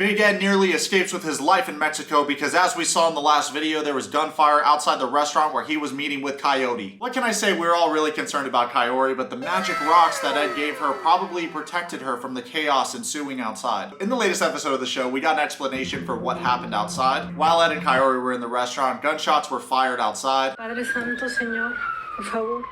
Big Ed nearly escapes with his life in Mexico because, as we saw in the last video, there was gunfire outside the restaurant where he was meeting with Coyote. What can I say? We were all really concerned about Coyote, but the magic rocks that Ed gave her probably protected her from the chaos ensuing outside. In the latest episode of the show, we got an explanation for what happened outside. While Ed and Coyote were in the restaurant, gunshots were fired outside. Padre Santo, Señor, por favor.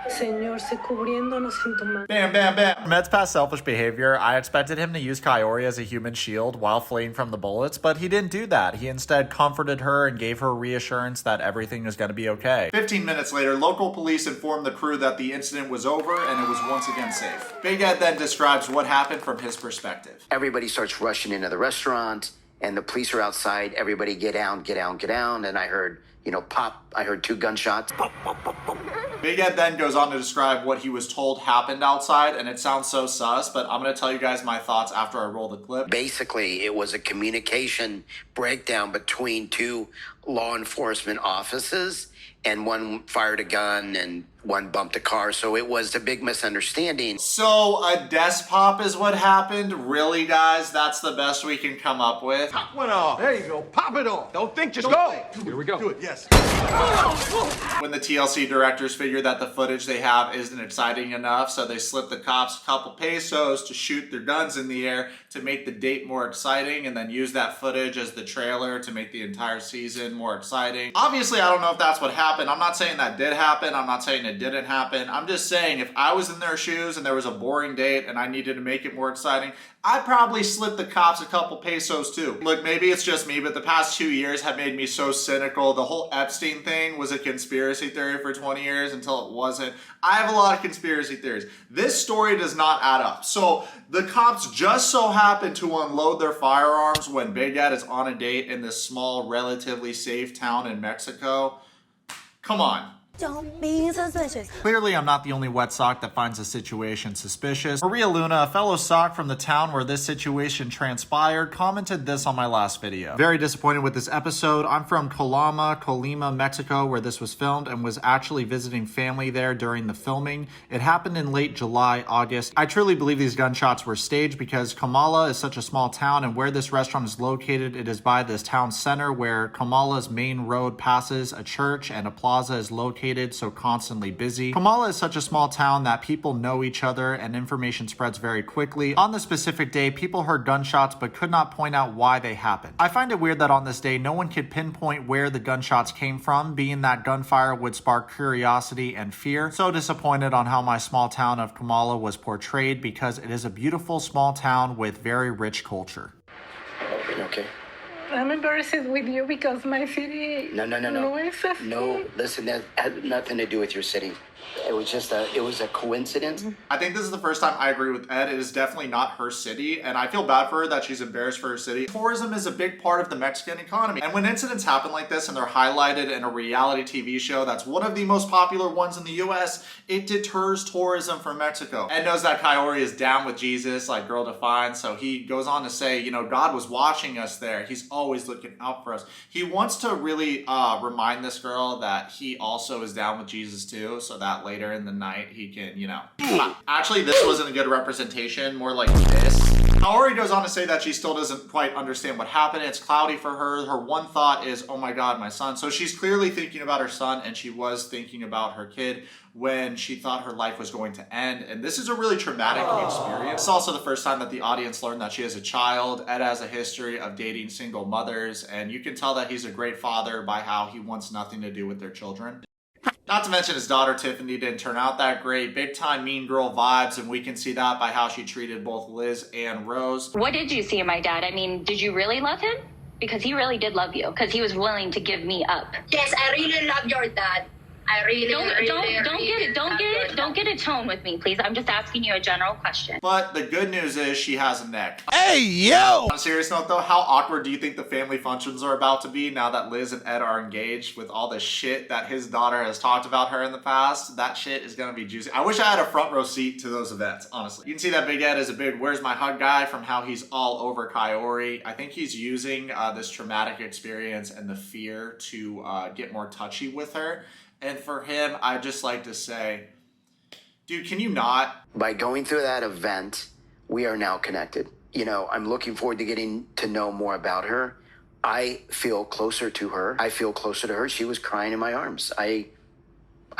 Señor, se cubriéndonos en tu mano. Bam, bam, bam. From Ed's past selfish behavior, I expected him to use Coyote as a human shield while fleeing from the bullets, but he didn't do that. He instead comforted her and gave her reassurance that everything was going to be okay. 15 minutes later, local police informed the crew that the incident was over and it was once again safe. Big Ed then describes what happened from his perspective. Everybody starts rushing into the restaurant, and the police are outside. Everybody get down, get down, get down. And I heard, pop. I heard 2 gunshots. Pop, pop, pop, pop. Big Ed then goes on to describe what he was told happened outside, and it sounds so sus, but I'm going to tell you guys my thoughts after I roll the clip. Basically, it was a communication breakdown between 2 law enforcement offices, and one fired a gun and one bumped a car, so it was a big misunderstanding. So a desk pop is what happened? Really, guys? That's the best we can come up with? Pop one off. There you go. Pop it off. Don't think, just go. Here we go. Do it, yes. When the TLC directors figure that the footage they have isn't exciting enough, so they slip the cops a couple pesos to shoot their guns in the air to make the date more exciting, and then use that footage as the trailer to make the entire season more exciting. Obviously, I don't know if that's what happened. I'm not saying that did happen. I'm not saying it didn't happen. I'm just saying if I was in their shoes and there was a boring date and I needed to make it more exciting, I'd probably slip the cops a couple pesos too. Look, maybe it's just me, but the past 2 years have made me so cynical. The whole Epstein thing was a conspiracy theory for 20 years until it wasn't. I have a lot of conspiracy theories. This story does not add up. So the cops just so happen to unload their firearms when Big Ed is on a date in this small, relatively safe town in Mexico. Come on. Don't be suspicious. Clearly, I'm not the only wet sock that finds the situation suspicious. Maria Luna, a fellow sock from the town where this situation transpired, commented this on my last video. Very disappointed with this episode. I'm from Colima, Mexico, where this was filmed, and was actually visiting family there during the filming. It happened in late July, August. I truly believe these gunshots were staged because Comala is such a small town, and where this restaurant is located, it is by this town center where Comala's main road passes a church and a plaza is located, so constantly busy. Comala is such a small town that people know each other and information spreads very quickly. On the specific day, people heard gunshots but could not point out why they happened. I find it weird that on this day, no one could pinpoint where the gunshots came from, being that gunfire would spark curiosity and fear. So disappointed on how my small town of Comala was portrayed because it is a beautiful small town with very rich culture. Okay. I'm embarrassed with you because my city No. is a No, listen, that had nothing to do with your city. It was just a coincidence. I think this is the first time I agree with Ed. It is definitely not her city, and I feel bad for her that she's embarrassed for her city. Tourism is a big part of the Mexican economy, and when incidents happen like this and they're highlighted in a reality TV show that's one of the most popular ones in the US, it deters tourism from Mexico. Ed knows that Coyote is down with Jesus, like Girl Defined, so he goes on to say, God was watching us there. He's always looking out for us. He wants to really remind this girl that he also is down with Jesus too, so that later in the night he can, Actually, this wasn't a good representation, more like this. Kaori goes on to say that she still doesn't quite understand what happened. It's cloudy for her. Her one thought is, oh my God, my son. So she's clearly thinking about her son, and she was thinking about her kid when she thought her life was going to end. And this is a really traumatic experience. It's also the first time that the audience learned that she has a child. Ed has a history of dating single mothers, and you can tell that he's a great father by how he wants nothing to do with their children. Not to mention his daughter Tiffany didn't turn out that great. Big time mean girl vibes, and we can see that by how she treated both Liz and Rose. What did you see in my dad? I mean, did you really love him? Because he really did love you, because he was willing to give me up. Yes, I really love your dad. I really don't get a tone with me, please. I'm just asking you a general question. But the good news is she has a neck. Hey, yo! On a serious note though, how awkward do you think the family functions are about to be now that Liz and Ed are engaged with all the shit that his daughter has talked about her in the past? That shit is gonna be juicy. I wish I had a front row seat to those events, honestly. You can see that Big Ed is a big where's my hug guy from how he's all over Coyote. I think he's using this traumatic experience and the fear to get more touchy with her. And for him, I'd just like to say, dude, can you not? By going through that event, we are now connected. You know, I'm looking forward to getting to know more about her. I feel closer to her. I feel closer to her. She was crying in my arms. I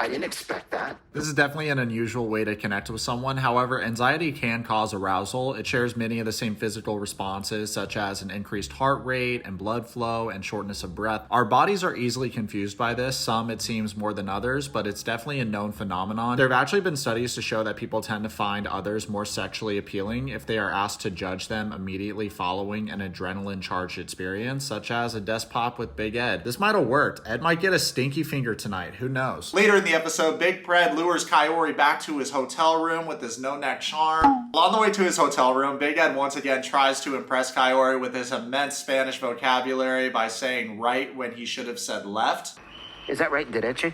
didn't expect that. This is definitely an unusual way to connect with someone. However, anxiety can cause arousal. It shares many of the same physical responses, such as an increased heart rate and blood flow and shortness of breath. Our bodies are easily confused by this. Some, it seems, more than others, but it's definitely a known phenomenon. There have actually been studies to show that people tend to find others more sexually appealing if they are asked to judge them immediately following an adrenaline-charged experience, such as a desk pop with Big Ed. This might have worked. Ed might get a stinky finger tonight. Who knows? Later in the episode, Big Pred lures Kaori back to his hotel room with his no-neck charm. On the way to his hotel room, Big Ed once again tries to impress Kaori with his immense Spanish vocabulary by saying right when he should have said left. Is that right? Derecho?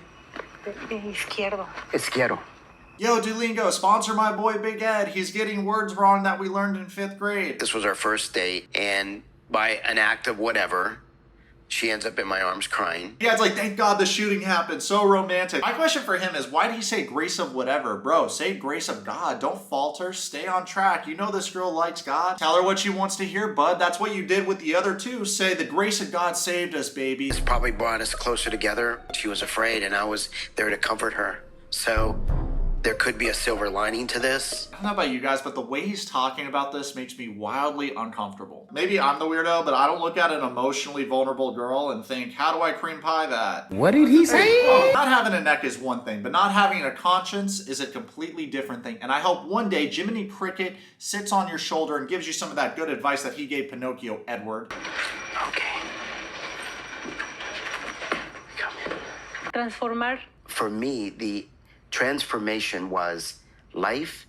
Izquierdo. Izquierdo. Yo, Duolingo, sponsor my boy Big Ed. He's getting words wrong that we learned in 5th grade. This was our first date, and by an act of whatever, she ends up in my arms crying. Yeah, it's like, thank God the shooting happened. So romantic. My question for him is, why did he say grace of whatever? Bro, say grace of God. Don't falter. Stay on track. You know this girl likes God. Tell her what she wants to hear, bud. That's what you did with the other two. Say, the grace of God saved us, baby. It's probably brought us closer together. She was afraid, and I was there to comfort her. So there could be a silver lining to this. I don't know about you guys, but the way he's talking about this makes me wildly uncomfortable. Maybe I'm the weirdo, but I don't look at an emotionally vulnerable girl and think, how do I cream pie that? What did he say? Not having a neck is one thing, but not having a conscience is a completely different thing. And I hope one day Jiminy Cricket sits on your shoulder and gives you some of that good advice that he gave Pinocchio, Edward. Okay. Come in. Transformar. For me, the transformation was life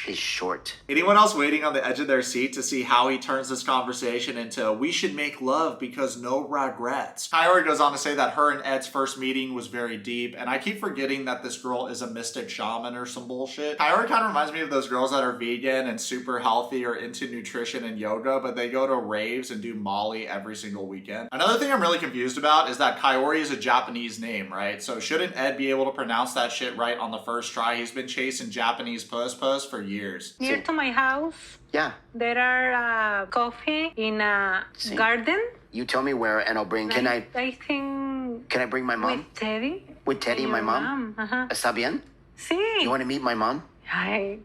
is short. Anyone else waiting on the edge of their seat to see how he turns this conversation into we should make love because no regrets? Kaori goes on to say that her and Ed's first meeting was very deep, and I keep forgetting that this girl is a mystic shaman or some bullshit. Kaori kind of reminds me of those girls that are vegan and super healthy or into nutrition and yoga, but they go to raves and do Molly every single weekend. Another thing I'm really confused about is that Kaori is a Japanese name, right? So shouldn't Ed be able to pronounce that shit right on the first try? He's been chasing Japanese puss for years. Near to my house, Yeah. there are coffee in a garden. You tell me where, and I'll bring. I think. Can I bring my mom? With Teddy. With Teddy and my your mom? Uh-huh. ¿Está bien? Sí. You want to meet my mom? Ay.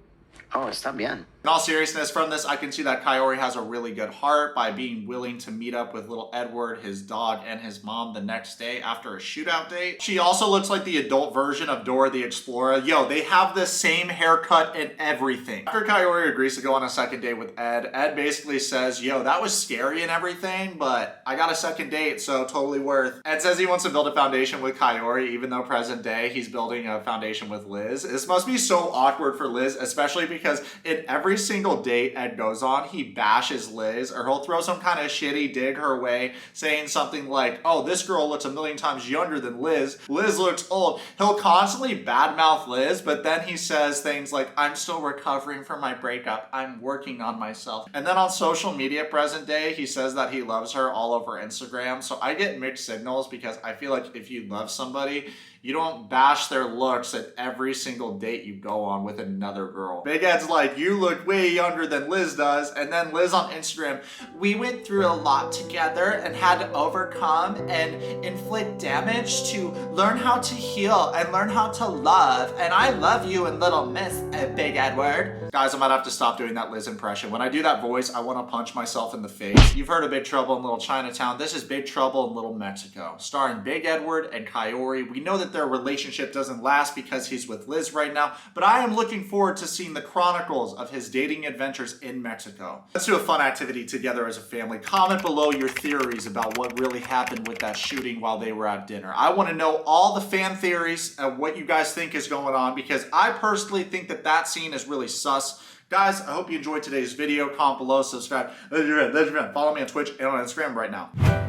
Oh, está bien. In all seriousness, from this, I can see that Kaori has a really good heart by being willing to meet up with little Edward, his dog, and his mom the next day after a shootout date. She also looks like the adult version of Dora the Explorer. Yo, they have the same haircut and everything. After Kaori agrees to go on a second date with Ed, Ed basically says, yo, that was scary and everything, but I got a second date, so totally worth. Ed says he wants to build a foundation with Kaori, even though present day he's building a foundation with Liz. This must be so awkward for Liz, especially because in every single date Ed goes on, he bashes Liz, or he'll throw some kind of shitty dig her way, saying something like, oh, this girl looks a million times younger than Liz. Liz looks old. He'll constantly badmouth Liz, but then he says things like, I'm still recovering from my breakup. I'm working on myself. And then on social media present day, he says that he loves her all over Instagram. So I get mixed signals because I feel like if you love somebody, you don't bash their looks at every single date you go on with another girl. Big Ed's like, you look way younger than Liz does. And then Liz on Instagram, we went through a lot together and had to overcome and inflict damage to learn how to heal and learn how to love. And I love you and little miss, Big Edward. Guys, I might have to stop doing that Liz impression. When I do that voice, I want to punch myself in the face. You've heard of Big Trouble in Little Chinatown. This is Big Trouble in Little Mexico, starring Big Edward and Kaori. We know that their relationship doesn't last because he's with Liz right now, but I am looking forward to seeing the chronicles of his dating adventures in Mexico. Let's do a fun activity together as a family. Comment below your theories about what really happened with that shooting while they were at dinner. I want to know all the fan theories of what you guys think is going on, because I personally think that that scene is really sus. Guys, I hope you enjoyed today's video. Comment below, subscribe. Follow me on Twitch and on Instagram right now.